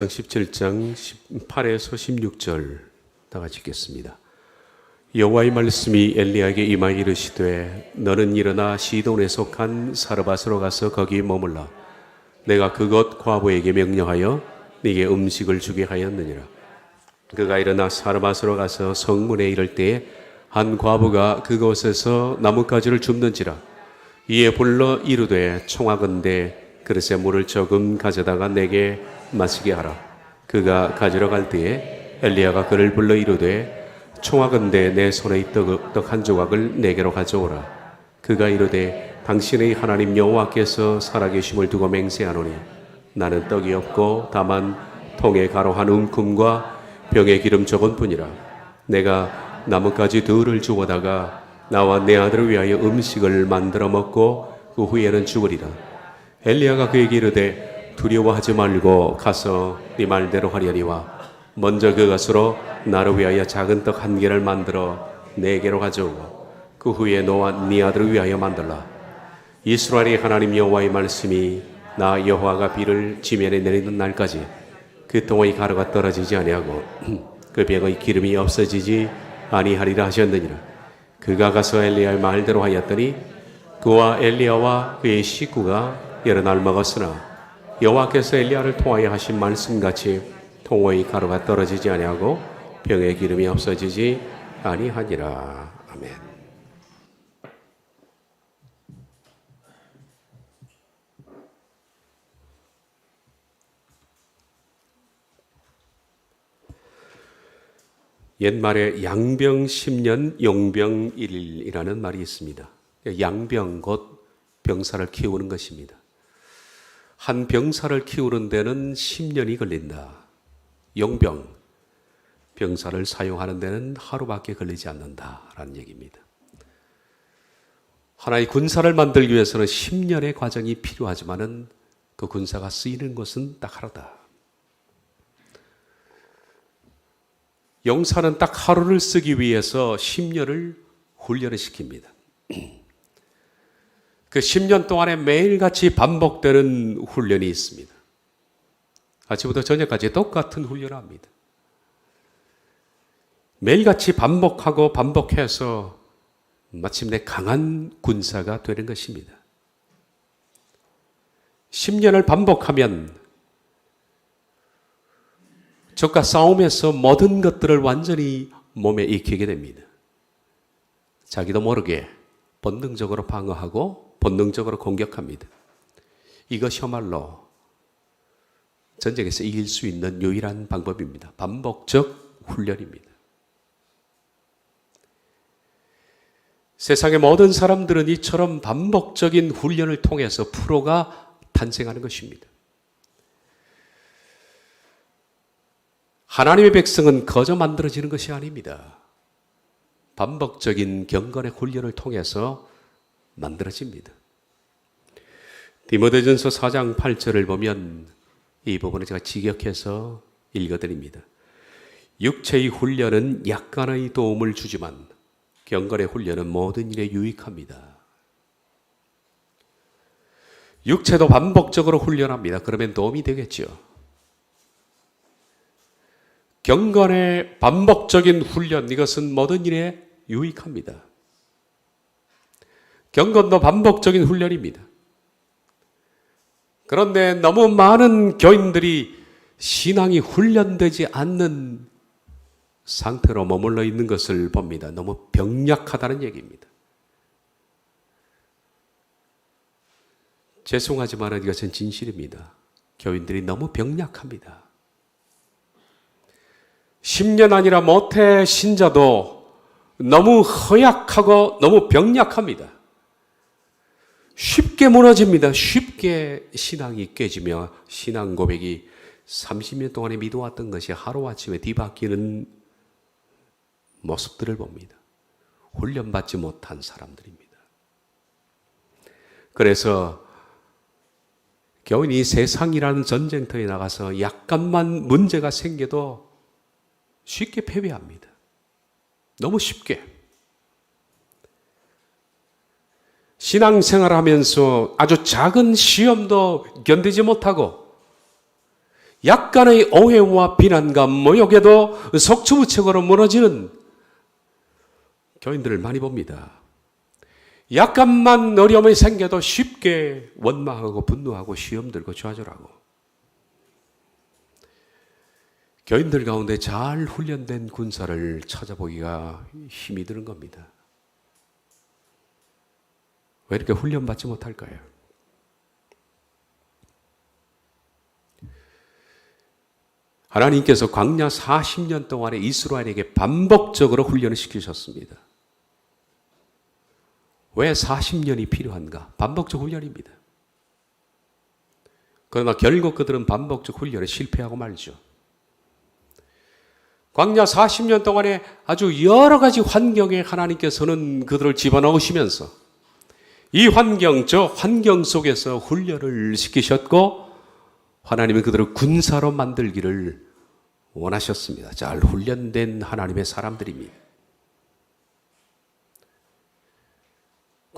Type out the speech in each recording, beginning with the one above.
17장 18에서 16절 다 같이 읽겠습니다. 여호와의 말씀이 엘리야에게 임하여 이르시되 너는 일어나 시돈에 속한 사르밧으로 가서 거기 머물라. 내가 그곳 과부에게 명령하여 네게 음식을 주게 하였느니라. 그가 일어나 사르밧으로 가서 성문에 이를 때에 한 과부가 그곳에서 나뭇가지를 줍는지라. 이에 불러 이르되 청하건대 그릇에 물을 조금 가져다가 내게 마시게 하라. 그가 가지러 갈 때에 엘리야가 그를 불러 이르되 청하건대 내 손에 떡 한 조각을 내게로 가져오라. 그가 이르되 당신의 하나님 여호와께서 살아계심을 두고 맹세하노니 나는 떡이 없고 다만 통에 가루 한 움큼과 병에 기름 조금 뿐이라. 내가 나뭇가지 둘을 주워다가 나와 내 아들을 위하여 음식을 만들어 먹고 그 후에는 죽으리라. 엘리야가 그에게 이르되 두려워하지 말고 가서 네 말대로 하려니와 먼저 그것으로 나를 위하여 작은 떡 한 개를 만들어 내게로 가져오고 그 후에 너와 네 아들을 위하여 만들라. 이스라엘의 하나님 여호와의 말씀이 나 여호와가 비를 지면에 내리는 날까지 그 통의 가루가 떨어지지 아니하고 그 병의 기름이 없어지지 아니하리라 하셨느니라. 그가 가서 엘리야의 말대로 하였더니 그와 엘리야와 그의 식구가 여러 날 먹었으나 여호와께서 엘리야를 통하여 하신 말씀같이 통의 가루가 떨어지지 아니하고 병의 기름이 없어지지 아니하니라. 아멘. 옛말에 양병 10년 용병 1일이라는 말이 있습니다. 양병 곧 병사를 키우는 것입니다. 한 병사를 키우는 데는 10년이 걸린다. 용병, 병사를 사용하는 데는 하루밖에 걸리지 않는다라는 얘기입니다. 하나의 군사를 만들기 위해서는 10년의 과정이 필요하지만은 그 군사가 쓰이는 것은 딱 하루다. 용사는 딱 하루를 쓰기 위해서 10년을 훈련을 시킵니다. 그 10년 동안에 매일같이 반복되는 훈련이 있습니다. 아침부터 저녁까지 똑같은 훈련을 합니다. 매일같이 반복하고 반복해서 마침내 강한 군사가 되는 것입니다. 10년을 반복하면 적과 싸움에서 모든 것들을 완전히 몸에 익히게 됩니다. 자기도 모르게 본능적으로 방어하고 본능적으로 공격합니다. 이것이야말로 전쟁에서 이길 수 있는 유일한 방법입니다. 반복적 훈련입니다. 세상의 모든 사람들은 이처럼 반복적인 훈련을 통해서 프로가 탄생하는 것입니다. 하나님의 백성은 거저 만들어지는 것이 아닙니다. 반복적인 경건의 훈련을 통해서 만들어집니다. 디모데전서 4장 8절을 보면 이 부분을 제가 직역해서 읽어드립니다. 육체의 훈련은 약간의 도움을 주지만 경건의 훈련은 모든 일에 유익합니다. 육체도 반복적으로 훈련합니다. 그러면 도움이 되겠죠. 경건의 반복적인 훈련, 이것은 모든 일에 유익합니다. 경건도 반복적인 훈련입니다. 그런데 너무 많은 교인들이 신앙이 훈련되지 않는 상태로 머물러 있는 것을 봅니다. 너무 병약하다는 얘기입니다. 죄송하지만 이것은 진실입니다. 교인들이 너무 병약합니다. 10년 아니라 모태 신자도 너무 허약하고 너무 병약합니다. 쉽게 무너집니다. 쉽게 신앙이 깨지며 신앙 고백이 30년 동안에 믿어왔던 것이 하루아침에 뒤바뀌는 모습들을 봅니다. 훈련받지 못한 사람들입니다. 그래서 교인이 세상이라는 전쟁터에 나가서 약간만 문제가 생겨도 쉽게 패배합니다. 너무 쉽게. 신앙생활하면서 아주 작은 시험도 견디지 못하고 약간의 오해와 비난과 모욕에도 속수무책으로 무너지는 교인들을 많이 봅니다. 약간만 어려움이 생겨도 쉽게 원망하고 분노하고 시험 들고 좌절하고, 교인들 가운데 잘 훈련된 군사를 찾아보기가 힘이 드는 겁니다. 왜 이렇게 훈련받지 못할까요? 하나님께서 광야 40년 동안에 이스라엘에게 반복적으로 훈련을 시키셨습니다. 왜 40년이 필요한가? 반복적 훈련입니다. 그러나 결국 그들은 반복적 훈련에 실패하고 말죠. 광야 40년 동안에 아주 여러 가지 환경에 하나님께서는 그들을 집어넣으시면서 이 환경, 저 환경 속에서 훈련을 시키셨고, 하나님은 그들을 군사로 만들기를 원하셨습니다. 잘 훈련된 하나님의 사람들입니다.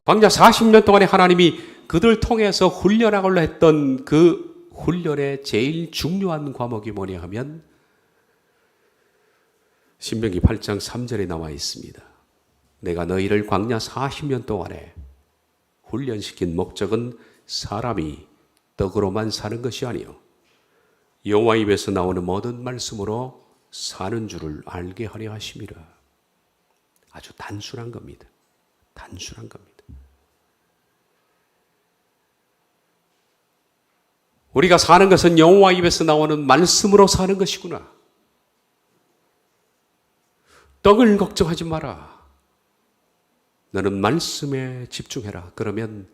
광야 40년 동안에 하나님이 그들을 통해서 훈련하고자 했던 그 훈련의 제일 중요한 과목이 뭐냐 하면 신명기 8장 3절에 나와 있습니다. 내가 너희를 광야 40년 동안에 훈련시킨 목적은 사람이 떡으로만 사는 것이 아니요 여호와 입에서 나오는 모든 말씀으로 사는 줄을 알게 하려 하심이라. 아주 단순한 겁니다. 단순한 겁니다. 우리가 사는 것은 여호와 입에서 나오는 말씀으로 사는 것이구나. 떡을 걱정하지 마라. 너는 말씀에 집중해라. 그러면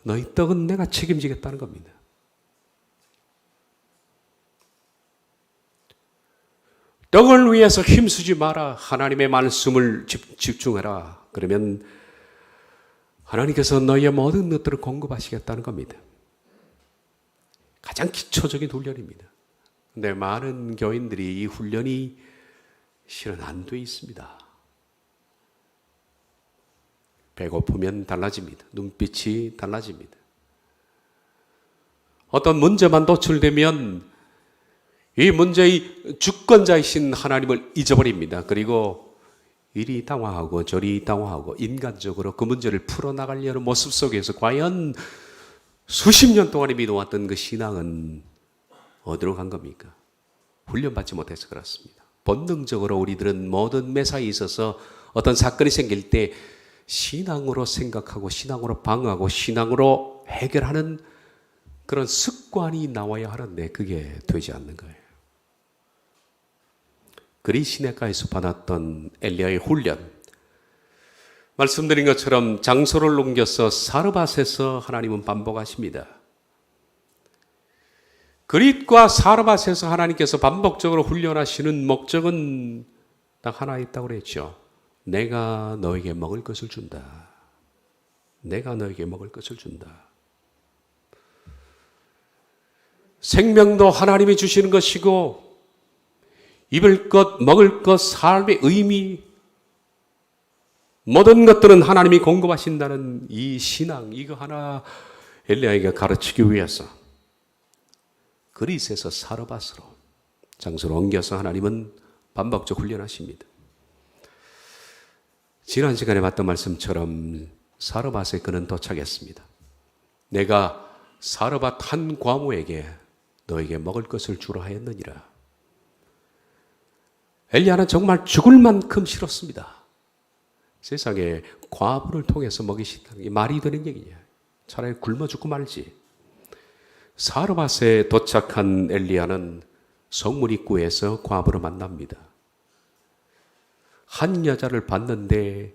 너희 떡은 내가 책임지겠다는 겁니다. 떡을 위해서 힘쓰지 마라. 하나님의 말씀을 집중해라. 그러면 하나님께서 너희의 모든 것들을 공급하시겠다는 겁니다. 가장 기초적인 훈련입니다. 그런데 많은 교인들이 이 훈련이 실은 안 돼 있습니다. 배고프면 달라집니다. 눈빛이 달라집니다. 어떤 문제만 노출되면 이 문제의 주권자이신 하나님을 잊어버립니다. 그리고 이리 당황하고 저리 당황하고 인간적으로 그 문제를 풀어나가려는 모습 속에서 과연 수십 년 동안에 믿어왔던 그 신앙은 어디로 간 겁니까? 훈련받지 못해서 그렇습니다. 본능적으로 우리들은 모든 매사에 있어서 어떤 사건이 생길 때 신앙으로 생각하고 신앙으로 방어하고 신앙으로 해결하는 그런 습관이 나와야 하는데 그게 되지 않는 거예요. 그리 시내가에서 받았던 엘리야의 훈련, 말씀드린 것처럼 장소를 옮겨서 사르밧에서 하나님은 반복하십니다. 그릿과 사르밧에서 하나님께서 반복적으로 훈련하시는 목적은 딱 하나 있다고 그랬죠. 내가 너에게 먹을 것을 준다. 내가 너에게 먹을 것을 준다. 생명도 하나님이 주시는 것이고 입을 것, 먹을 것, 삶의 의미, 모든 것들은 하나님이 공급하신다는 이 신앙, 이거 하나 엘리야에게 가르치기 위해서 그릿에서 사르밧으로 장소를 옮겨서 하나님은 반복적 훈련하십니다. 지난 시간에 봤던 말씀처럼 사르밧에 그는 도착했습니다. 내가 사르밧 한 과부에게 너에게 먹을 것을 주라 하였느니라. 엘리야는 정말 죽을 만큼 싫었습니다. 세상에 과부를 통해서 먹이신다는 게 말이 되는 얘기냐. 차라리 굶어 죽고 말지. 사르밧에 도착한 엘리야는 성문 입구에서 과부를 만납니다. 한 여자를 봤는데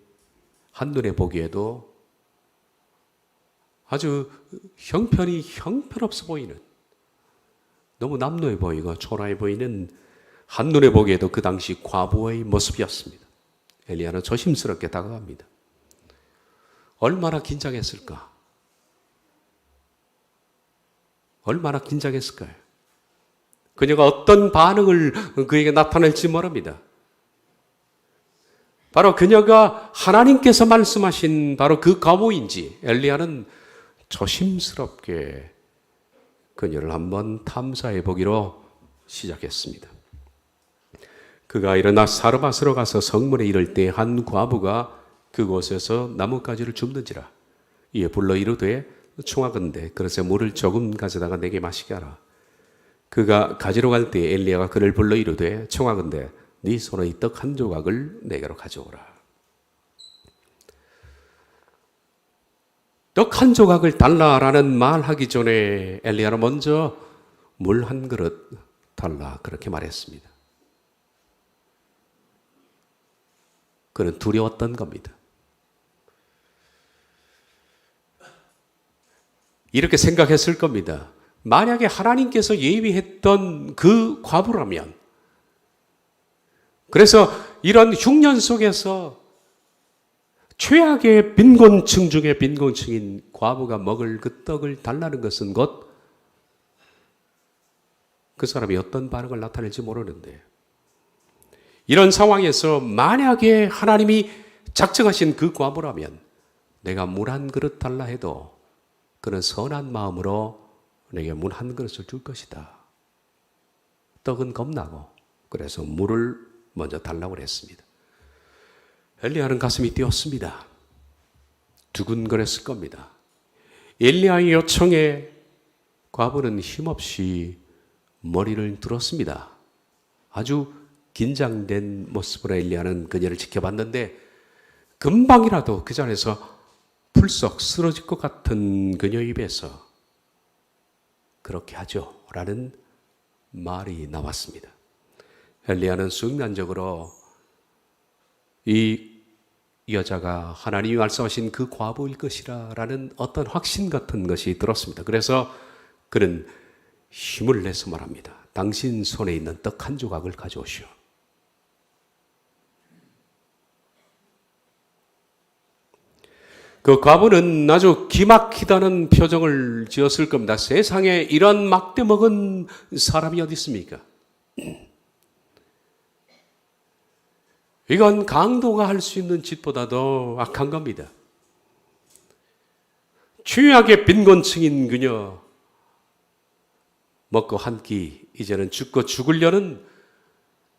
한눈에 보기에도 아주 형편없어 보이는, 너무 남루해 보이고 초라해 보이는, 한눈에 보기에도 그 당시 과부의 모습이었습니다. 엘리야는 조심스럽게 다가갑니다. 얼마나 긴장했을까? 얼마나 긴장했을까요? 그녀가 어떤 반응을 그에게 나타낼지 모릅니다. 바로 그녀가 하나님께서 말씀하신 바로 그 과부인지 엘리야는 조심스럽게 그녀를 한번 탐사해 보기로 시작했습니다. 그가 일어나 사르밧으로 가서 성문에 이를 때 한 과부가 그곳에서 나뭇가지를 줍는지라. 이에 불러 이르되 청하건대 그릇에 물을 조금 가져다가 내게 마시게 하라. 그가 가지러 갈 때 엘리야가 그를 불러 이르되 청하건대 네 손에 이 떡 한 조각을 내게로 가져오라. 떡 한 조각을 달라라는 말하기 전에 엘리야는 먼저 물 한 그릇 달라 그렇게 말했습니다. 그는 두려웠던 겁니다. 이렇게 생각했을 겁니다. 만약에 하나님께서 예비했던 그 과부라면, 그래서 이런 흉년 속에서 최악의 빈곤층 중에 빈곤층인 과부가 먹을 그 떡을 달라는 것은 곧 그 사람이 어떤 반응을 나타낼지 모르는데, 이런 상황에서 만약에 하나님이 작정하신 그 과부라면 내가 물 한 그릇 달라 해도 그는 선한 마음으로 내게 물 한 그릇을 줄 것이다. 떡은 겁나고 그래서 물을 먼저 달라고 했습니다. 엘리야는 가슴이 뛰었습니다. 두근거렸을 겁니다. 엘리야의 요청에 과부는 힘없이 머리를 들었습니다. 아주 긴장된 모습으로 엘리야는 그녀를 지켜봤는데 금방이라도 그 자리에서 풀썩 쓰러질 것 같은 그녀 입에서 그렇게 하죠 라는 말이 나왔습니다. 엘리야는 순간적으로 이 여자가 하나님이 말씀하신 그 과부일 것이라 라는 어떤 확신 같은 것이 들었습니다. 그래서 그는 힘을 내서 말합니다. 당신 손에 있는 떡 한 조각을 가져오시오. 그 과부는 아주 기막히다는 표정을 지었을 겁니다. 세상에 이런 막대 먹은 사람이 어디 있습니까? 이건 강도가 할 수 있는 짓보다도 악한 겁니다. 최악의 빈곤층인 그녀, 먹고 한 끼 이제는 죽고 죽으려는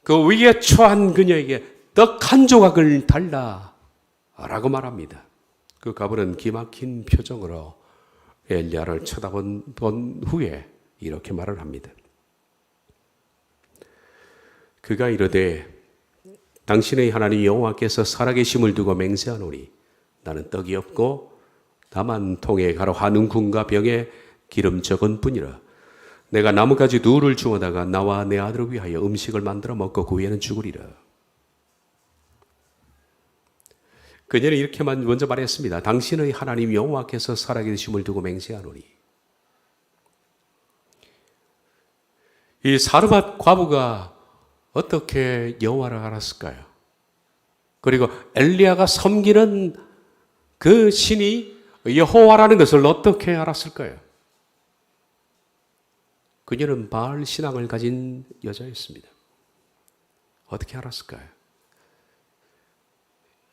그 위기에 처한 그녀에게 떡 한 조각을 달라라고 말합니다. 그 과부는 기막힌 표정으로 엘리야를 쳐다본 후에 이렇게 말을 합니다. 그가 이르되 당신의 하나님 여호와께서 살아계심을 두고 맹세하노니 나는 떡이 없고 다만 통에 가로 한 웅큼과 병에 기름 적은 뿐이라. 내가 나뭇가지 둘을 주워다가 나와 내 아들을 위하여 음식을 만들어 먹고 그 후에는 죽으리라. 그녀는 이렇게만 먼저 말했습니다. 당신의 하나님 여호와께서 살아계심을 두고 맹세하노니. 이 사르밧 과부가 어떻게 여호와를 알았을까요? 그리고 엘리야가 섬기는 그 신이 여호와라는 것을 어떻게 알았을까요? 그녀는 바알 신앙을 가진 여자였습니다. 어떻게 알았을까요?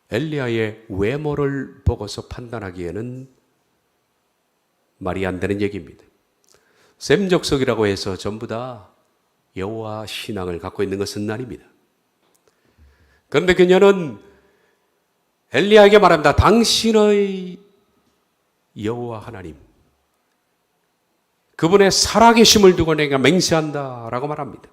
엘리야의 외모를 보고서 판단하기에는 말이 안 되는 얘기입니다. 셈족속이라고 해서 전부 다 여호와 신앙을 갖고 있는 것은 아닙니다. 그런데 그녀는 엘리야에게 말합니다. 당신의 여호와 하나님, 그분의 살아계심을 두고 내가 맹세한다라고 말합니다.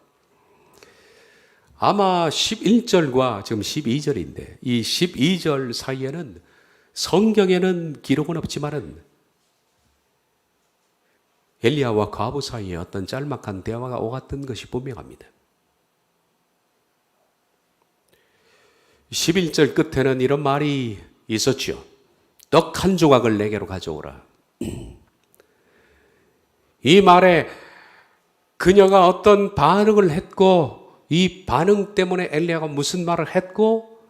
아마 11절과 지금 12절인데 이 12절 사이에는 성경에는 기록은 없지만은 엘리야와 과부 사이에 어떤 짤막한 대화가 오갔던 것이 분명합니다. 11절 끝에는 이런 말이 있었죠. 떡 한 조각을 내게로 가져오라. 이 말에 그녀가 어떤 반응을 했고 이 반응 때문에 엘리야가 무슨 말을 했고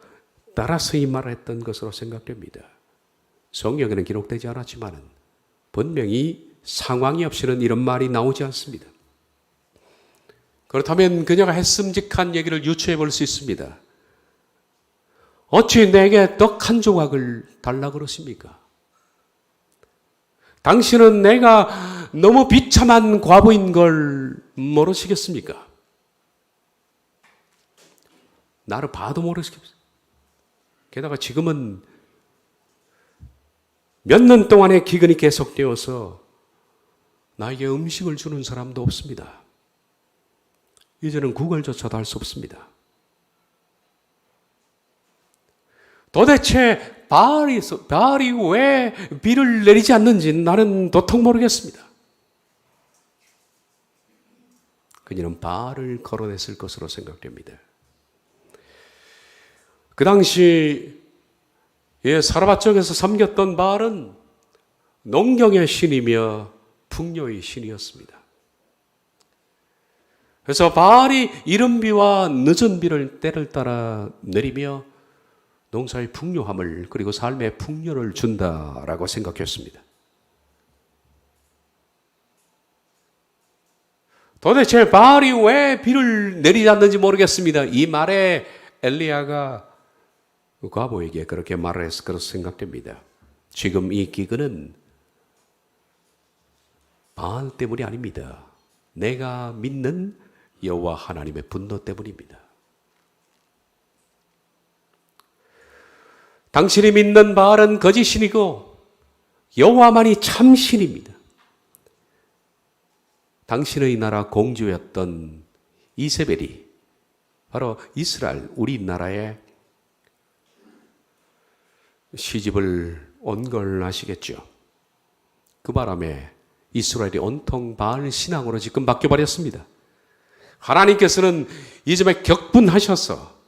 따라서 이 말을 했던 것으로 생각됩니다. 성경에는 기록되지 않았지만 분명히 상황이 없이는 이런 말이 나오지 않습니다. 그렇다면 그녀가 했음직한 얘기를 유추해 볼 수 있습니다. 어찌 내게 떡 한 조각을 달라 그러십니까? 당신은 내가 너무 비참한 과부인 걸 모르시겠습니까? 나를 봐도 모르시겠어요. 게다가 지금은 몇 년 동안의 기근이 계속되어서 나에게 음식을 주는 사람도 없습니다. 이제는 구걸조차도 할 수 없습니다. 도대체 바알이 왜 비를 내리지 않는지 나는 도통 모르겠습니다. 그녀는 바알을 거론했을 것으로 생각됩니다. 그 당시 사라밧 쪽에서 섬겼던 바알은 농경의 신이며 풍요의 신이었습니다. 그래서 바알이 이른 비와 늦은 비를 때를 따라 내리며 농사의 풍요함을 그리고 삶의 풍요를 준다라고 생각했습니다. 도대체 바알이 왜 비를 내리지 않는지 모르겠습니다. 이 말에 엘리야가 과부에게 그렇게 말을 해서 그렇게 생각됩니다. 지금 이 기근은 바알 때문이 아닙니다. 내가 믿는 여호와 하나님의 분노 때문입니다. 당신이 믿는 바알은 거짓신이고 여호와만이 참신입니다. 당신의 나라 공주였던 이세벨이 바로 이스라엘, 우리나라에 시집을 온 걸 아시겠죠? 그 바람에 이스라엘이 온통 바알 신앙으로 지금 바뀌어버렸습니다. 하나님께서는 이 점에 격분하셔서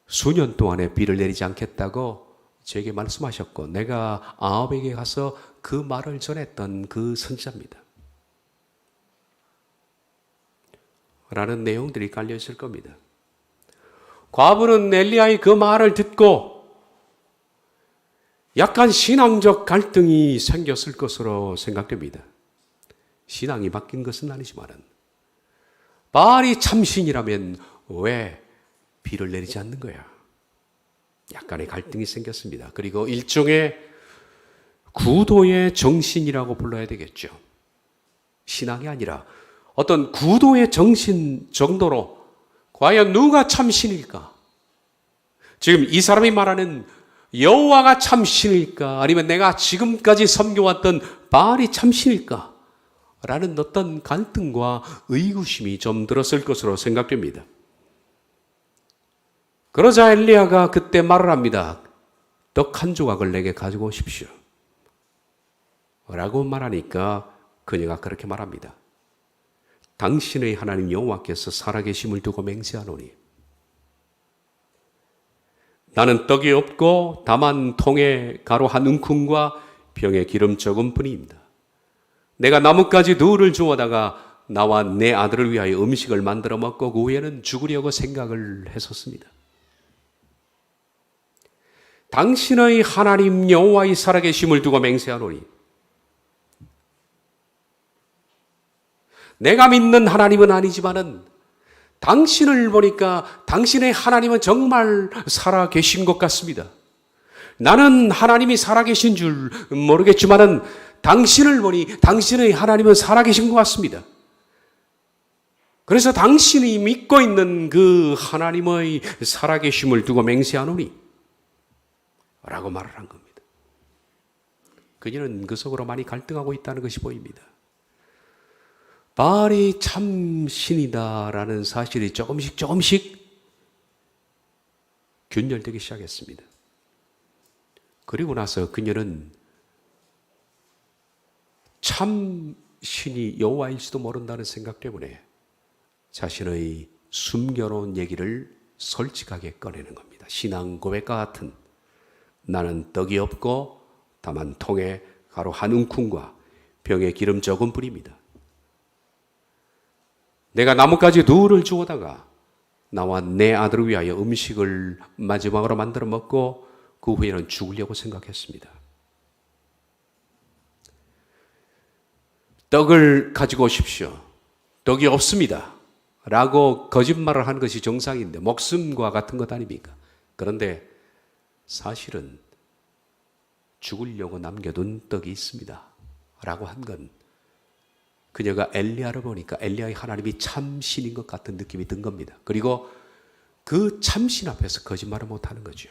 수년 동안에 비를 내리지 않겠다고 제게 말씀하셨고 내가 아합에게 가서 그 말을 전했던 그 선지자입니다. 라는 내용들이 깔려 있을 겁니다. 과부는 엘리야의 그 말을 듣고 약간 신앙적 갈등이 생겼을 것으로 생각됩니다. 신앙이 바뀐 것은 아니지만은 바알이 참신이라면 왜 비를 내리지 않는 거야? 약간의 갈등이 생겼습니다. 그리고 일종의 구도의 정신이라고 불러야 되겠죠. 신앙이 아니라 어떤 구도의 정신 정도로 과연 누가 참신일까? 지금 이 사람이 말하는 여호와가 참신일까? 아니면 내가 지금까지 섬겨왔던 바알이 참신일까? 라는 어떤 갈등과 의구심이 좀 들었을 것으로 생각됩니다. 그러자 엘리야가 그때 말을 합니다. 떡 한 조각을 내게 가지고 오십시오. 라고 말하니까 그녀가 그렇게 말합니다. 당신의 하나님 여호와께서 살아계심을 두고 맹세하노니 나는 떡이 없고 다만 통에 가루 한 움큼과 병에 기름 조금 뿐입니다. 내가 나뭇가지 둘을 주워다가 나와 내 아들을 위하여 음식을 만들어 먹고 그 후에는 죽으려고 생각을 했었습니다. 당신의 하나님 여호와의 살아계심을 두고 맹세하노니 내가 믿는 하나님은 아니지만은 당신을 보니까 당신의 하나님은 정말 살아계신 것 같습니다. 나는 하나님이 살아계신 줄 모르겠지만은 당신을 보니 당신의 하나님은 살아계신 것 같습니다. 그래서 당신이 믿고 있는 그 하나님의 살아계심을 두고 맹세하노니 라고 말을 한 겁니다. 그녀는 그 속으로 많이 갈등하고 있다는 것이 보입니다. 바알이 참 신이다라는 사실이 조금씩 균열되기 시작했습니다. 그리고 나서 그녀는 참 신이 여호와일지도 모른다는 생각 때문에 자신의 숨겨놓은 얘기를 솔직하게 꺼내는 겁니다. 신앙 고백과 같은 나는 떡이 없고 다만 통에 가루 한 움큼과 병에 기름 조금 뿐입니다. 내가 나뭇가지 둘을 주워다가 나와 내 아들을 위하여 음식을 마지막으로 만들어 먹고 그 후에는 죽으려고 생각했습니다. 떡을 가지고 오십시오. 떡이 없습니다. 라고 거짓말을 하는 것이 정상인데 목숨과 같은 것 아닙니까? 그런데 사실은 죽으려고 남겨둔 떡이 있습니다 라고 한 건 그녀가 엘리야를 보니까 엘리야의 하나님이 참신인 것 같은 느낌이 든 겁니다. 그리고 그 참신 앞에서 거짓말을 못하는 거죠.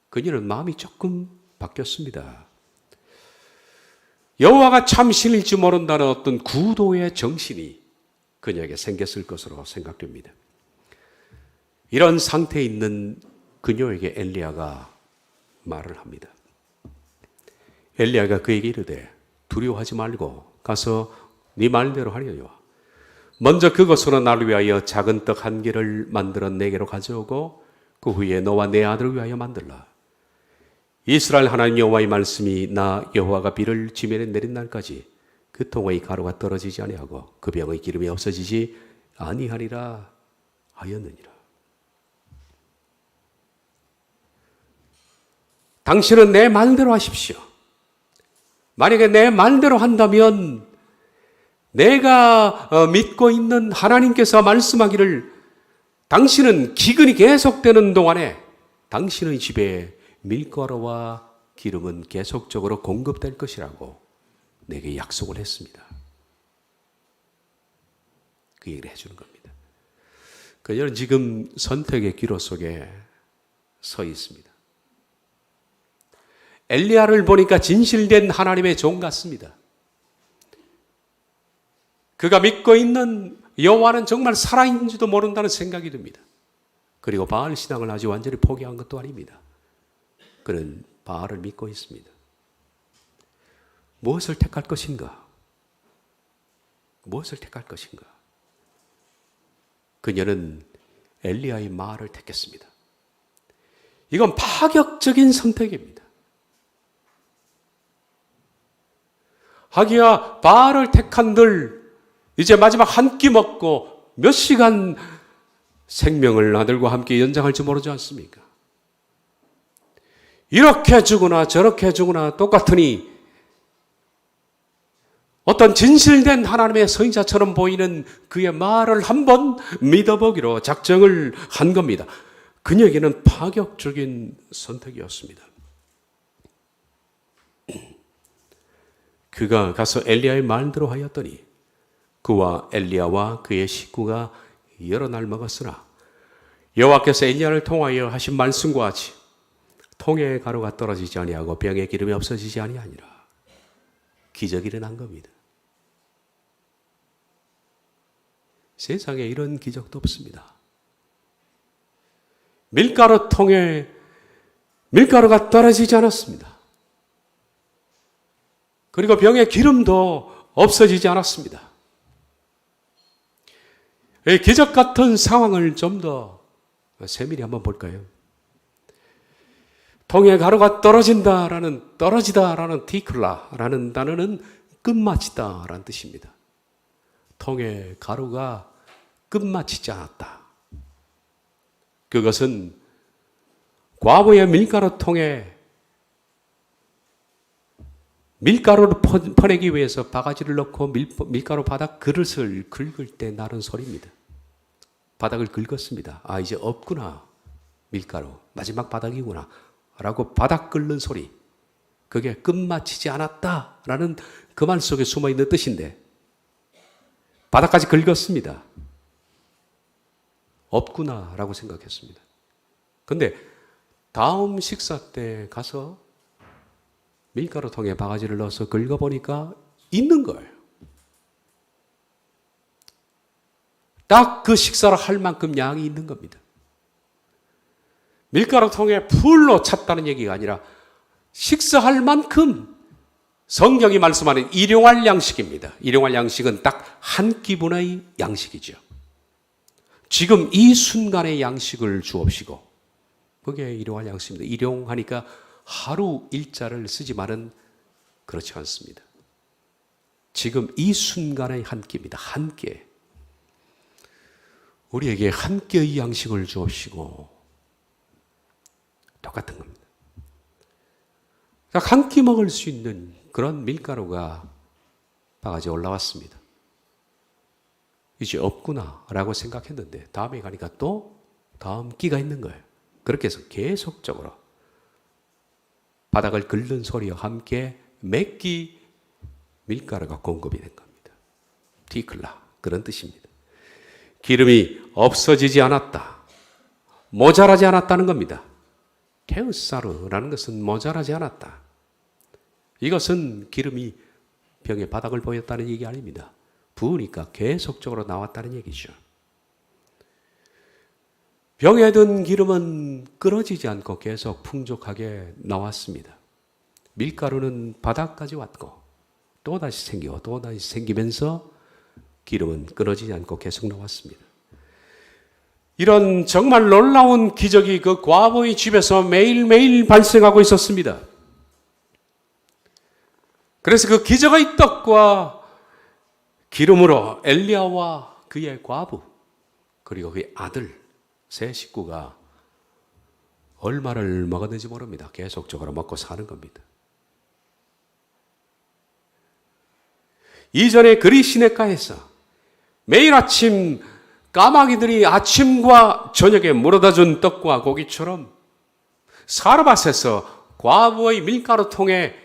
그녀는 마음이 조금 바뀌었습니다. 여호와가 참신일지 모른다는 어떤 구도의 정신이 그녀에게 생겼을 것으로 생각됩니다. 이런 상태에 있는 그녀에게 엘리야가 말을 합니다. 엘리야가 그에게 이르되 두려워하지 말고 가서 네 말대로 하려니와 먼저 그것으로 나를 위하여 작은 떡 한 개를 만들어 내게로 가져오고 그 후에 너와 내 아들을 위하여 만들라. 이스라엘 하나님 여호와의 말씀이 나 여호와가 비를 지면에 내린 날까지 그 통의 가루가 떨어지지 아니하고 그 병의 기름이 없어지지 아니하리라 하였느니라. 당신은 내 말대로 하십시오. 만약에 내 말대로 한다면 내가 믿고 있는 하나님께서 말씀하기를 당신은 기근이 계속되는 동안에 당신의 집에 밀가루와 기름은 계속적으로 공급될 것이라고 내게 약속을 했습니다. 그 얘기를 해주는 겁니다. 그녀는 지금 선택의 기로 속에 서 있습니다. 엘리야를 보니까 진실된 하나님의 종 같습니다. 그가 믿고 있는 여호와는 정말 살아있는지도 모른다는 생각이 듭니다. 그리고 바알 신앙을 아주 완전히 포기한 것도 아닙니다. 그는 바알을 믿고 있습니다. 무엇을 택할 것인가? 무엇을 택할 것인가? 그녀는 엘리야의 말을 택했습니다. 이건 파격적인 선택입니다. 하기야 바알을 택한들 이제 마지막 한 끼 먹고 몇 시간 생명을 아들과 함께 연장할지 모르지 않습니까? 이렇게 죽으나 저렇게 죽으나 똑같으니 어떤 진실된 하나님의 선지자처럼 보이는 그의 말을 한번 믿어보기로 작정을 한 겁니다. 그녀에게는 파격적인 선택이었습니다. 그가 가서 엘리야의 말대로 하였더니 그와 엘리야와 그의 식구가 여러 날 먹었으나 여호와께서 엘리야를 통하여 하신 말씀과 같이 통에 가루가 떨어지지 아니하고 병에 기름이 없어지지 아니하니라. 기적이 일어난 겁니다. 세상에 이런 기적도 없습니다. 밀가루 통에 밀가루가 떨어지지 않았습니다. 그리고 병에 기름도 없어지지 않았습니다. 이 기적 같은 상황을 좀 더 세밀히 한번 볼까요? 통에 가루가 떨어지다라는 티클라라는 단어는 끝마치다라는 뜻입니다. 통에 가루가 끝마치지 않았다. 그것은 과거의 밀가루 통에 밀가루를 퍼내기 위해서 바가지를 넣고 밀가루 바닥 그릇을 긁을 때 나는 소리입니다. 바닥을 긁었습니다. 아, 이제 없구나. 밀가루. 마지막 바닥이구나. 라고 바닥 긁는 소리. 그게 끝마치지 않았다라는 그 말 속에 숨어있는 뜻인데 바닥까지 긁었습니다. 없구나 라고 생각했습니다. 근데 다음 식사 때 가서 밀가루 통에 바가지를 넣어서 긁어보니까 있는 거예요. 딱 그 식사를 할 만큼 양이 있는 겁니다. 밀가루 통에 풀로 찼다는 얘기가 아니라 식사할 만큼 성경이 말씀하는 일용할 양식입니다. 일용할 양식은 딱 한 끼분의 양식이죠. 지금 이 순간의 양식을 주옵시고 그게 일용할 양식입니다. 일용하니까 하루 일자를 쓰지만은 그렇지 않습니다. 지금 이 순간의 한 끼입니다. 한 끼. 우리에게 한 끼의 양식을 주옵시고 똑같은 겁니다. 한 끼 먹을 수 있는 그런 밀가루가 바가지에 올라왔습니다. 이제 없구나라고 생각했는데 다음에 가니까 또 다음 끼가 있는 거예요. 그렇게 해서 계속적으로 바닥을 긁는 소리와 함께 맵기 밀가루가 공급이 된 겁니다. 디클라, 그런 뜻입니다. 기름이 없어지지 않았다, 모자라지 않았다는 겁니다. 테우사르라는 것은 모자라지 않았다. 이것은 기름이 병의 바닥을 보였다는 얘기 아닙니다. 부으니까 계속적으로 나왔다는 얘기죠. 병에 든 기름은 끊어지지 않고 계속 풍족하게 나왔습니다. 밀가루는 바닥까지 왔고 또다시 생기고 또다시 생기면서 기름은 끊어지지 않고 계속 나왔습니다. 이런 정말 놀라운 기적이 그 과부의 집에서 매일매일 발생하고 있었습니다. 그래서 그 기적의 떡과 기름으로 엘리야와 그의 과부 그리고 그의 아들 세 식구가 얼마를 먹었는지 모릅니다. 계속적으로 먹고 사는 겁니다. 이전에 그리 시냇가에서 매일 아침 까마귀들이 아침과 저녁에 물어다 준 떡과 고기처럼 사르밧에서 과부의 밀가루통에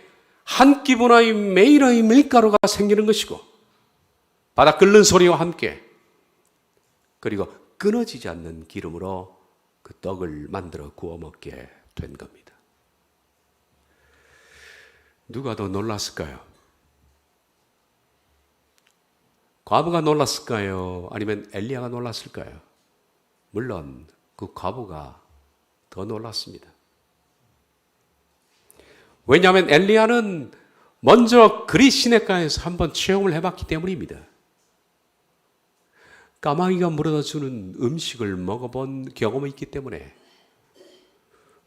한 끼분의 매일의 밀가루가 생기는 것이고 바닥 끓는 소리와 함께 그리고 끊어지지 않는 기름으로 그 떡을 만들어 구워 먹게 된 겁니다. 누가 더 놀랐을까요? 과부가 놀랐을까요? 아니면 엘리야가 놀랐을까요? 물론 그 과부가 더 놀랐습니다. 왜냐하면 엘리야는 먼저 그리 시냇가에서 한번 체험을 해봤기 때문입니다. 까마귀가 물어다 주는 음식을 먹어본 경험이 있기 때문에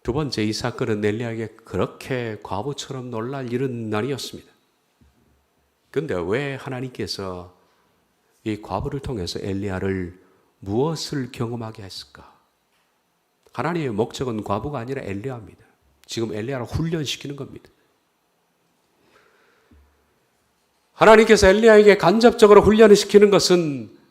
두 번째 이 사건은 엘리야에게 그렇게 과부처럼 놀랄 일은 아니었습니다. 그런데 왜 하나님께서 이 과부를 통해서 엘리야를 무엇을 경험하게 했을까? 하나님의 목적은 과부가 아니라 엘리야입니다. 지금 엘리야를 훈련시키는 겁니다. 하나님께서 엘리야에게 간접적으로 훈련을 시키는 것은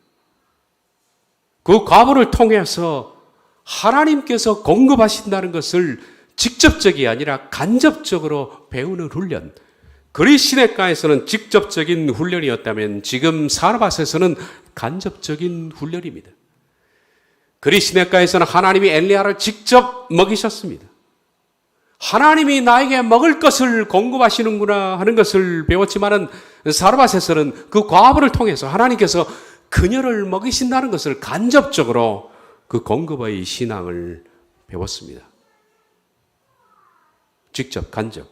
그 과부를 통해서 하나님께서 공급하신다는 것을 직접적이 아니라 간접적으로 배우는 훈련. 그리 시냇가에서는 직접적인 훈련이었다면 지금 사르밧에서는 간접적인 훈련입니다. 그리 시냇가에서는 하나님이 엘리야를 직접 먹이셨습니다. 하나님이 나에게 먹을 것을 공급하시는구나 하는 것을 배웠지만은 사르밧에서는 그 과부를 통해서 하나님께서 그녀를 먹이신다는 것을 간접적으로 그 공급의 신앙을 배웠습니다. 직접, 간접.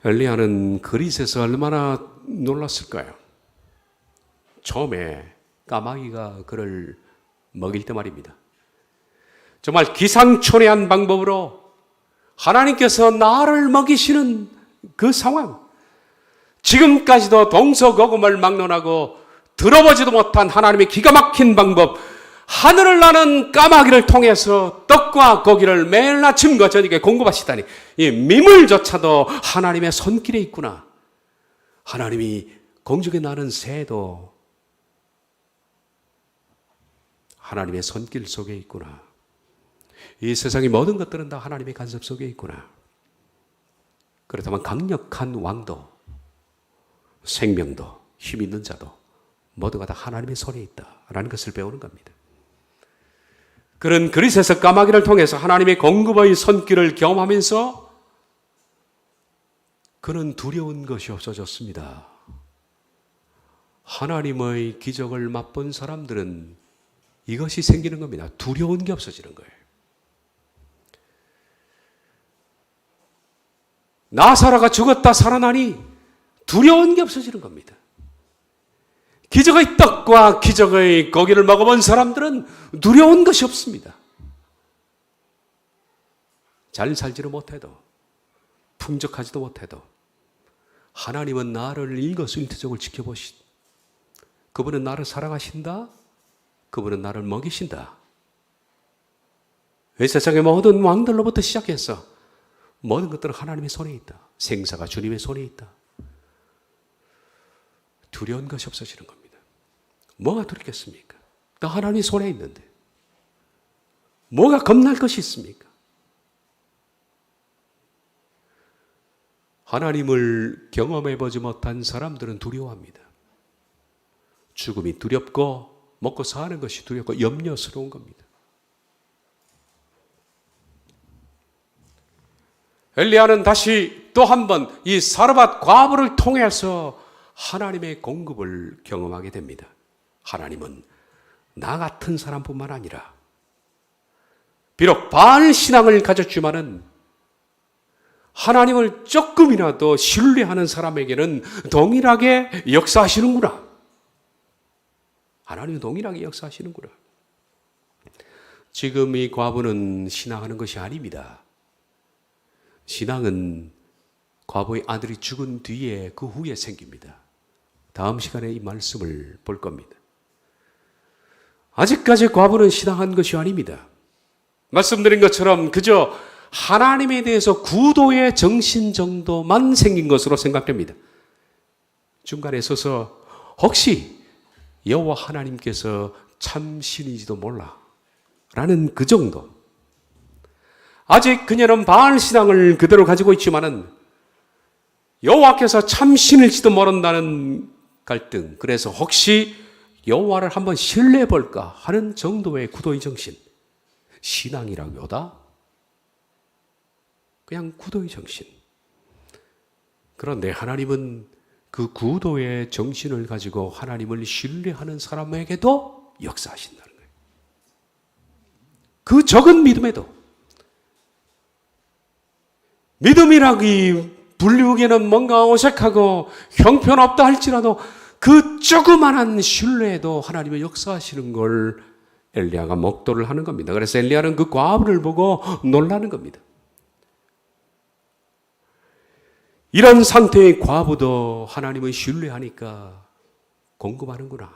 엘리야는 그릿에서 얼마나 놀랐을까요? 처음에 까마귀가 그를 먹일 때 말입니다. 정말 기상천외한 방법으로 하나님께서 나를 먹이시는 그 상황, 지금까지도 동서고금을 막론하고 들어보지도 못한 하나님의 기가 막힌 방법, 하늘을 나는 까마귀를 통해서 떡과 고기를 매일 아침과 저녁에 공급하시다니, 이 미물조차도 하나님의 손길에 있구나. 하나님이 공중에 나는 새도 하나님의 손길 속에 있구나. 이 세상의 모든 것들은 다 하나님의 간섭 속에 있구나. 그렇다면 강력한 왕도, 생명도, 힘 있는 자도 모두가 다 하나님의 손에 있다라는 것을 배우는 겁니다. 그런 그릿에서 까마귀를 통해서 하나님의 공급의 손길을 경험하면서 그는 두려운 것이 없어졌습니다. 하나님의 기적을 맛본 사람들은 이것이 생기는 겁니다. 두려운 게 없어지는 거예요. 나사로가 죽었다 살아나니 두려운 게 없어지는 겁니다. 기적의 떡과 기적의 고기를 먹어본 사람들은 두려운 것이 없습니다. 잘 살지를 못해도, 풍족하지도 못해도 하나님은 나를 일거수일투족을 지켜보시. 그분은 나를 사랑하신다. 그분은 나를 먹이신다. 이 세상의 모든 왕들로부터 시작해서 모든 것들은 하나님의 손에 있다. 생사가 주님의 손에 있다. 두려운 것이 없어지는 겁니다. 뭐가 두렵겠습니까? 나 하나님의 손에 있는데 뭐가 겁날 것이 있습니까? 하나님을 경험해보지 못한 사람들은 두려워합니다. 죽음이 두렵고 먹고 사는 것이 두렵고 염려스러운 겁니다. 엘리야는 다시 또 한 번 이 사르밧 과부를 통해서 하나님의 공급을 경험하게 됩니다. 하나님은 나 같은 사람뿐만 아니라 비록 바알 신앙을 가졌지만은 하나님을 조금이라도 신뢰하는 사람에게는 동일하게 역사하시는구나. 하나님은 동일하게 역사하시는구나. 지금 이 과부는 신앙하는 것이 아닙니다. 신앙은 과부의 아들이 죽은 뒤에 그 후에 생깁니다. 다음 시간에 이 말씀을 볼 겁니다. 아직까지 과부는 신앙한 것이 아닙니다. 말씀드린 것처럼 그저 하나님에 대해서 구도의 정신 정도만 생긴 것으로 생각됩니다. 중간에 서서 혹시 여호와 하나님께서 참 신이지도 몰라 라는 그 정도. 아직 그녀는 바알 신앙을 그대로 가지고 있지만은 여호와께서 참 신일지도 모른다는 갈등. 그래서 혹시 여호와를 한번 신뢰해 볼까 하는 정도의 구도의 정신. 신앙이라기보다 그냥 구도의 정신. 그런데 하나님은 그 구도의 정신을 가지고 하나님을 신뢰하는 사람에게도 역사하신다는 거예요. 그 적은 믿음에도. 믿음이라기 불리우기에는 뭔가 어색하고 형편없다 할지라도 그 조그만한 신뢰에도 하나님의 역사하시는 걸 엘리야가 목도를 하는 겁니다. 그래서 엘리야는 그 과부를 보고 놀라는 겁니다. 이런 상태의 과부도 하나님을 신뢰하니까 공급하는구나.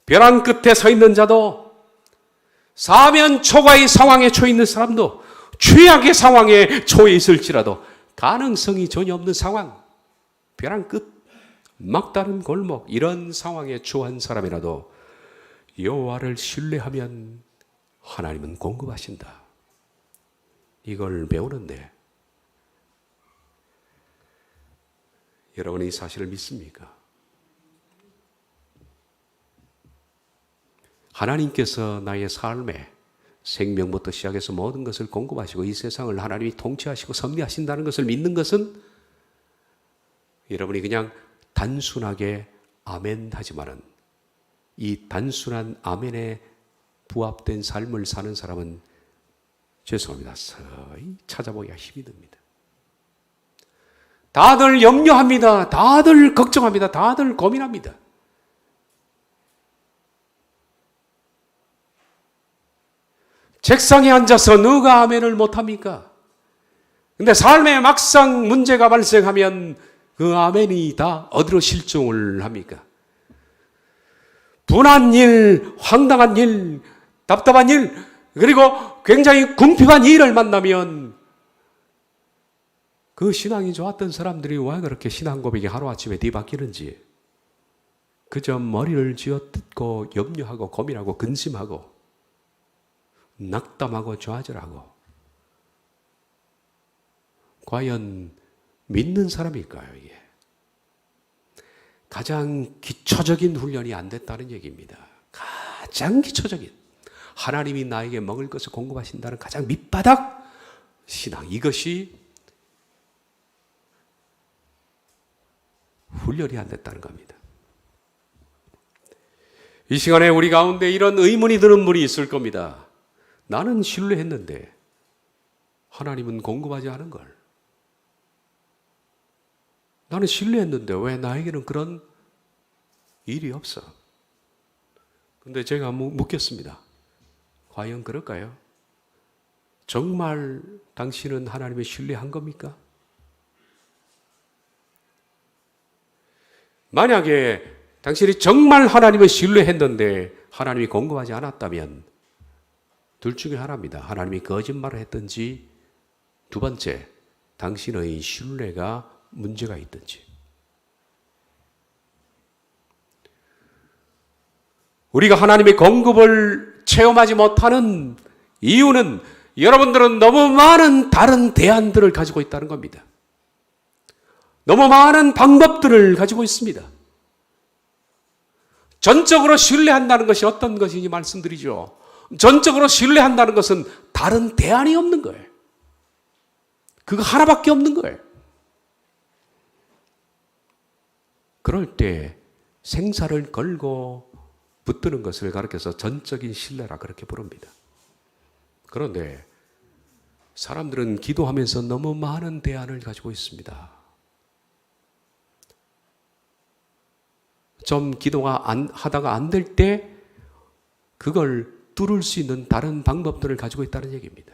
벼랑 끝에 서 있는 자도, 사면 초과의 상황에 처해 있는 사람도, 최악의 상황에 처해 있을지라도 가능성이 전혀 없는 상황, 벼랑 끝, 막다른 골목, 이런 상황에 처한 사람이라도 여호와를 신뢰하면 하나님은 공급하신다. 이걸 배우는데 여러분은 이 사실을 믿습니까? 하나님께서 나의 삶에 생명부터 시작해서 모든 것을 공급하시고 이 세상을 하나님이 통치하시고 섭리하신다는 것을 믿는 것은 여러분이 그냥 단순하게 아멘 하지만은 이 단순한 아멘에 부합된 삶을 사는 사람은 죄송합니다. 서히 찾아보기가 힘이 듭니다. 다들 염려합니다. 다들 걱정합니다. 다들 고민합니다. 책상에 앉아서 누가 아멘을 못합니까? 근데 삶에 막상 문제가 발생하면 그 아멘이 다 어디로 실종을 합니까? 분한 일, 황당한 일, 답답한 일, 그리고 굉장히 궁핍한 일을 만나면 그 신앙이 좋았던 사람들이 왜 그렇게 신앙 고백이 하루아침에 뒤바뀌는지 그저 머리를 쥐어뜯고 염려하고 고민하고 근심하고 낙담하고 좌절하고 과연 믿는 사람일까요? 이게 가장 기초적인 훈련이 안 됐다는 얘기입니다. 가장 기초적인 하나님이 나에게 먹을 것을 공급하신다는 가장 밑바닥 신앙, 이것이 훈련이 안 됐다는 겁니다. 이 시간에 우리 가운데 이런 의문이 드는 분이 있을 겁니다. 나는 신뢰했는데 하나님은 공급하지 않은 걸. 나는 신뢰했는데 왜 나에게는 그런 일이 없어? 근데 제가 묻겠습니다. 과연 그럴까요? 정말 당신은 하나님을 신뢰한 겁니까? 만약에 당신이 정말 하나님을 신뢰했는데 하나님이 공급하지 않았다면 둘 중에 하나입니다. 하나님이 거짓말을 했든지 두 번째, 당신의 신뢰가 문제가 있든지. 우리가 하나님의 공급을 체험하지 못하는 이유는 여러분들은 너무 많은 다른 대안들을 가지고 있다는 겁니다. 너무 많은 방법들을 가지고 있습니다. 전적으로 신뢰한다는 것이 어떤 것인지 말씀드리죠. 전적으로 신뢰한다는 것은 다른 대안이 없는 거예요. 그거 하나밖에 없는 거예요. 그럴 때 생사를 걸고 붙드는 것을 가르쳐서 전적인 신뢰라 그렇게 부릅니다. 그런데 사람들은 기도하면서 너무 많은 대안을 가지고 있습니다. 좀 기도가 하다가 안 될 때 그걸 뚫을 수 있는 다른 방법들을 가지고 있다는 얘기입니다.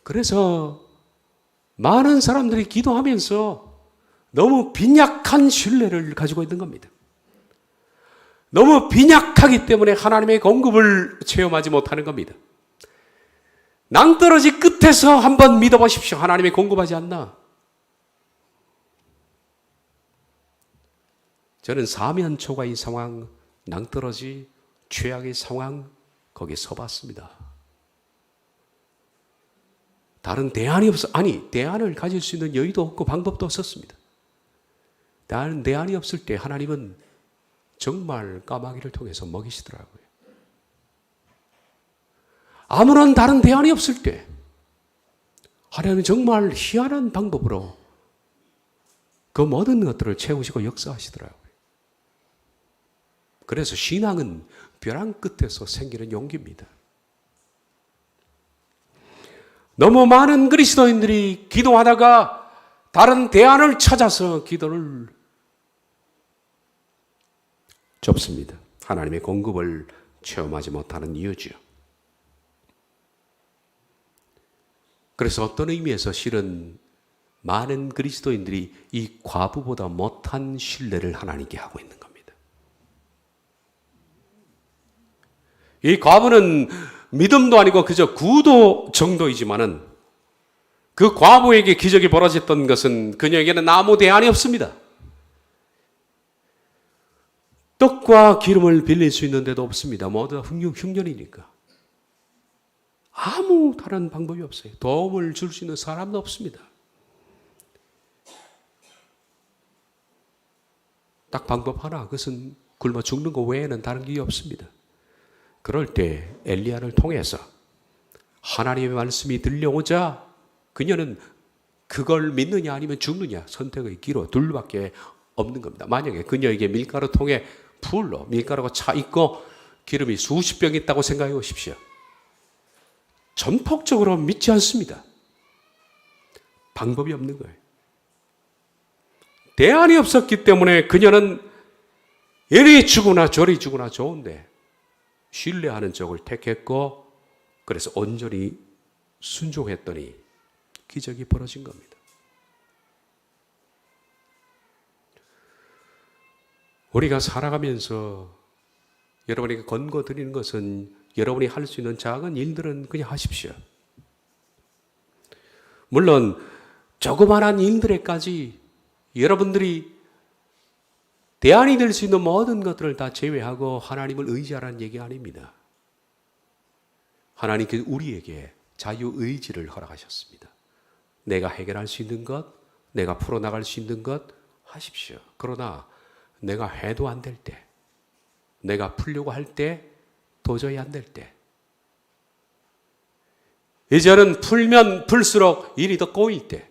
그래서 많은 사람들이 기도하면서 너무 빈약한 신뢰를 가지고 있는 겁니다. 너무 빈약하기 때문에 하나님의 공급을 체험하지 못하는 겁니다. 낭떠러지 끝에서 한번 믿어보십시오. 하나님의 공급하지 않나? 저는 사면초가의 상황, 낭떠러지, 최악의 상황 거기에 서봤습니다. 다른 대안이 대안을 가질 수 있는 여유도 없고 방법도 없었습니다. 다른 대안이 없을 때 하나님은 정말 까마귀를 통해서 먹이시더라고요. 아무런 다른 대안이 없을 때 하나님은 정말 희한한 방법으로 그 모든 것들을 채우시고 역사하시더라고요. 그래서 신앙은 벼랑 끝에서 생기는 용기입니다. 너무 많은 그리스도인들이 기도하다가 다른 대안을 찾아서 기도를 접습니다. 하나님의 공급을 체험하지 못하는 이유죠. 그래서 어떤 의미에서 실은 많은 그리스도인들이 이 과부보다 못한 신뢰를 하나님께 하고 있는 겁니다. 이 과부는 믿음도 아니고 그저 구도 정도이지만은 그 과부에게 기적이 벌어졌던 것은 그녀에게는 아무 대안이 없습니다. 떡과 기름을 빌릴 수 있는데도 없습니다. 모두 흉년이니까. 아무 다른 방법이 없어요. 도움을 줄 수 있는 사람도 없습니다. 딱 방법 하나, 그것은 굶어 죽는 것 외에는 다른 길이 없습니다. 그럴 때 엘리야를 통해서 하나님의 말씀이 들려오자 그녀는 그걸 믿느냐 아니면 죽느냐 선택의 기로 둘밖에 없는 겁니다. 만약에 그녀에게 밀가루 통에 풀로 밀가루가 차 있고 기름이 수십 병 있다고 생각해 보십시오. 전폭적으로 믿지 않습니다. 방법이 없는 거예요. 대안이 없었기 때문에 그녀는 이리 주거나 저리 주거나 좋은데 신뢰하는 쪽을 택했고 그래서 온전히 순종했더니 기적이 벌어진 겁니다. 우리가 살아가면서 여러분에게 권고드리는 것은 여러분이 할 수 있는 작은 일들은 그냥 하십시오. 물론 조그마한 일들에까지 여러분들이 대안이 될 수 있는 모든 것들을 다 제외하고 하나님을 의지하라는 얘기 아닙니다. 하나님께서 우리에게 자유의지를 허락하셨습니다. 내가 해결할 수 있는 것, 내가 풀어나갈 수 있는 것 하십시오. 그러나 내가 해도 안 될 때, 내가 풀려고 할 때, 도저히 안 될 때, 이제는 풀면 풀수록 일이 더 꼬일 때,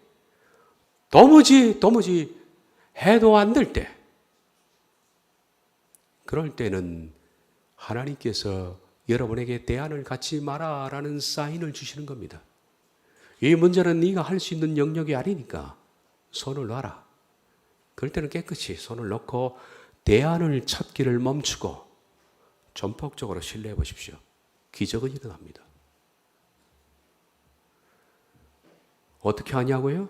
도무지 해도 안 될 때, 그럴 때는 하나님께서 여러분에게 대안을 갖지 마라라는 사인을 주시는 겁니다. 이 문제는 네가 할 수 있는 영역이 아니니까 손을 놔라. 그럴 때는 깨끗이 손을 놓고 대안을 찾기를 멈추고 전폭적으로 신뢰해 보십시오. 기적은 일어납니다. 어떻게 하냐고요?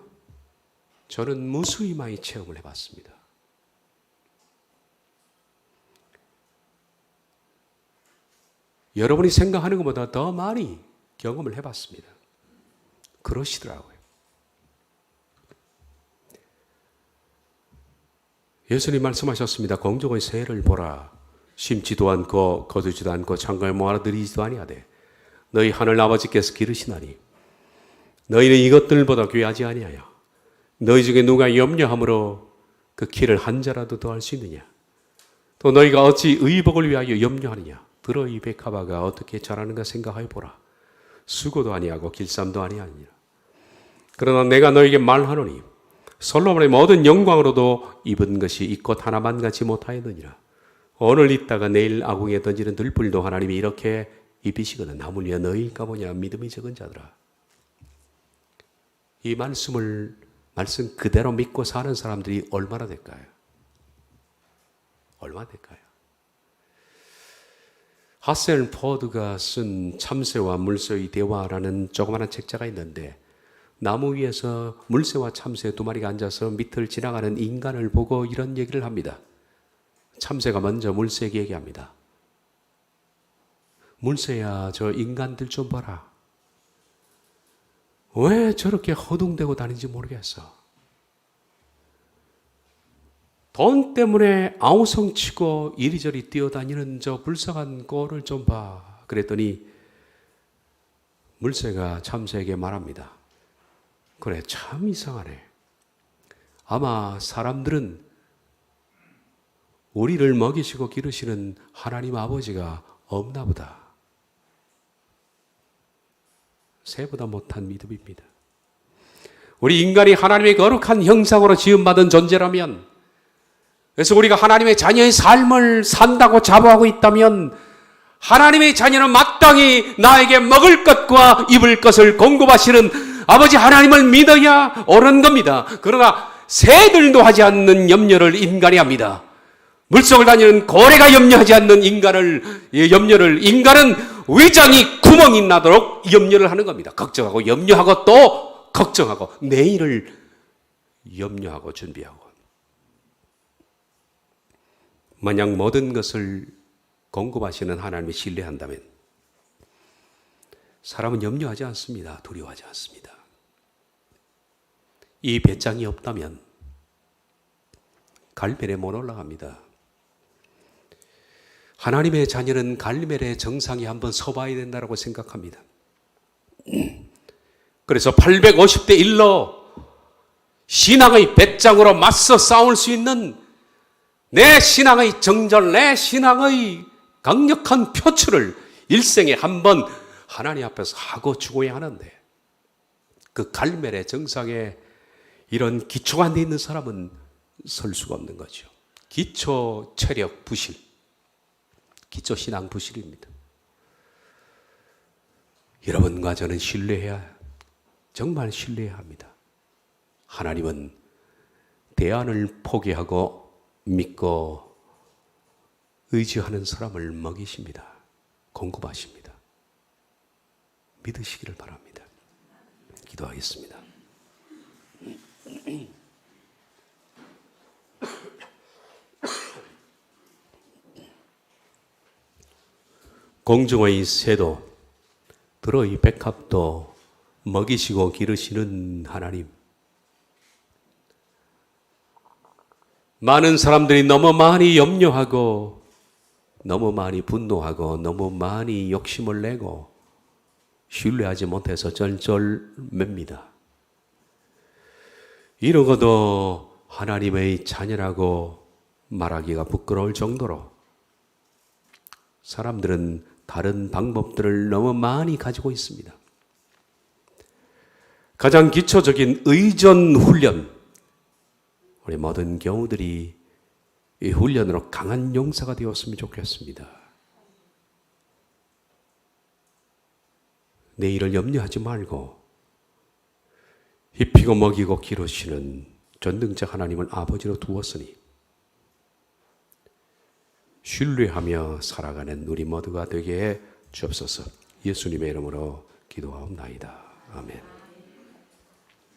저는 무수히 많이 체험을 해봤습니다. 여러분이 생각하는 것보다 더 많이 경험을 해봤습니다. 그러시더라고요. 예수님 말씀하셨습니다. 공중의 새를 보라. 심지도 않고 거두지도 않고 창고에 모아들이지도 아니하되 너희 하늘 아버지께서 기르시나니 너희는 이것들보다 귀하지 아니하여 너희 중에 누가 염려함으로 그 키를 한 자라도 더할 수 있느냐. 또 너희가 어찌 의복을 위하여 염려하느냐. 들어 이 백합화가 어떻게 자라는가 생각하여 보라. 수고도 아니하고 길쌈도 아니하니라. 그러나 내가 너에게 말하노니 솔로몬의 모든 영광으로도 입은 것이 이 꽃 하나만 같이 못하였느니라. 오늘 있다가 내일 아궁이에 던지는 들불도 하나님이 이렇게 입히시거든. 하물며 너희인가 보냐. 믿음이 적은 자들아. 이 말씀 그대로 믿고 사는 사람들이 얼마나 될까요? 얼마나 될까요? 하셀 포드가 쓴 참새와 물새의 대화라는 조그마한 책자가 있는데 나무 위에서 물새와 참새 두 마리가 앉아서 밑을 지나가는 인간을 보고 이런 얘기를 합니다. 참새가 먼저 물새에게 얘기합니다. 물새야, 저 인간들 좀 봐라. 왜 저렇게 허둥대고 다니는지 모르겠어. 돈 때문에 아우성치고 이리저리 뛰어다니는 저 불쌍한 꼴을 좀 봐. 그랬더니 물새가 참새에게 말합니다. 그래, 참 이상하네. 아마 사람들은 우리를 먹이시고 기르시는 하나님 아버지가 없나 보다. 새보다 못한 믿음입니다. 우리 인간이 하나님의 거룩한 형상으로 지음받은 존재라면, 그래서 우리가 하나님의 자녀의 삶을 산다고 자부하고 있다면 하나님의 자녀는 마땅히 나에게 먹을 것과 입을 것을 공급하시는 아버지 하나님을 믿어야 옳은 겁니다. 그러나 새들도 하지 않는 염려를 인간이 합니다. 물속을 다니는 고래가 염려하지 않는 염려를 인간은 위장이 구멍이 나도록 염려를 하는 겁니다. 걱정하고 염려하고 또 걱정하고 내일을 염려하고 준비하고. 만약 모든 것을 공급하시는 하나님을 신뢰한다면 사람은 염려하지 않습니다. 두려워하지 않습니다. 이 배짱이 없다면 갈멜에 못 올라갑니다. 하나님의 자녀는 갈멜의 정상에 한번 서봐야 된다고 생각합니다. 그래서 850대 1로 신앙의 배짱으로 맞서 싸울 수 있는 내 신앙의 정절, 내 신앙의 강력한 표출을 일생에 한번 하나님 앞에서 하고 죽어야 하는데 그 갈멜의 정상에 이런 기초가 안 돼 있는 사람은 설 수가 없는 거죠. 기초 체력 부실, 기초 신앙 부실입니다. 여러분과 저는 정말 신뢰해야 합니다. 하나님은 대안을 포기하고 믿고 의지하는 사람을 먹이십니다. 공급하십니다. 믿으시기를 바랍니다. 기도하겠습니다. 공중의 새도 들의 백합도 먹이시고 기르시는 하나님, 많은 사람들이 너무 많이 염려하고 너무 많이 분노하고 너무 많이 욕심을 내고 신뢰하지 못해서 쩔쩔맵니다. 이러고도 하나님의 자녀라고 말하기가 부끄러울 정도로 사람들은 다른 방법들을 너무 많이 가지고 있습니다. 가장 기초적인 의존 훈련, 우리 모든 경우들이 이 훈련으로 강한 용사가 되었으면 좋겠습니다. 내일을 염려하지 말고 입히고 먹이고 기르시는 전능자 하나님을 아버지로 두었으니 신뢰하며 살아가는 우리 모두가 되게 해 주옵소서. 예수님의 이름으로 기도하옵나이다. 아멘.